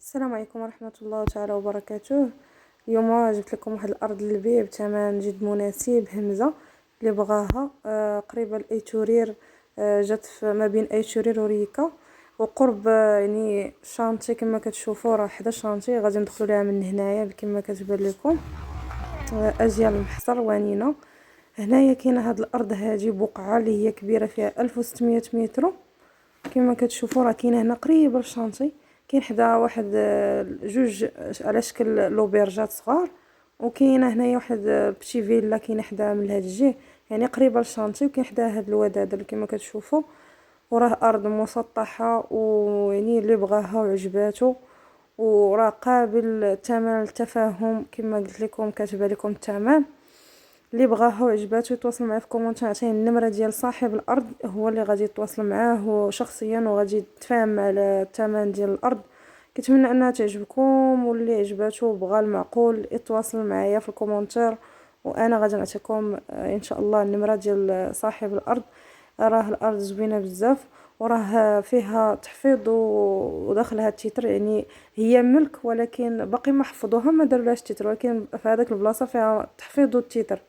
السلام عليكم ورحمة الله تعالى وبركاته. اليوم جبت لكم واحد الارض للبيع بثمن جد مناسب، همزة اللي بغاها قريبة لايتورير. جات ما بين ايتورير وريكا وقرب يعني شانتي كما كتشوفوا، راه حدا شانتي غادي ندخلوا ليها من هنايا كما كتبان لكم. اجيال المحصر وانينه. هنايا كاينه هاد الارض هادي بقعه اللي هي كبيره فيها 1600 متر. كما كتشوفوا راه كاينه هنا قريبه للشانطي، كاين حدا واحد جوج على شكل لوبيرجات صغار، وكاينه هنايا واحد بشي فيلا كاينه حدا من هاد الجهه يعني قريبه للشانطي، وكاين حدا هاد الوداد اللي كما كتشوفوا. وراه ارض مسطحه ويعني اللي بغاها وعجباتو، وراه قابل الثمن التفاهم كما قلت لكم، كاتبه لكم الثمن. اللي بغاها وعجباتو يتواصل معايا في كومونتير، عطيني النمره ديال صاحب الارض، هو اللي غادي يتواصل معاه هو شخصيا وغادي يتفاهم على الثمن ديال الارض. كنتمنى انها تعجبكم، واللي عجباتو وبغى المعقول يتواصل معايا في الكومونتير، وانا غادي نعطيكم ان شاء الله النمره ديال صاحب الارض. راه الارض زوينه بزاف، وراه فيها تحفيظ وداخلها التيتر، يعني هي ملك ولكن باقي ما حفظوها، ما دارولهاش التيتر، ولكن في هذاك البلاصه فيها تحفيظ التيتر.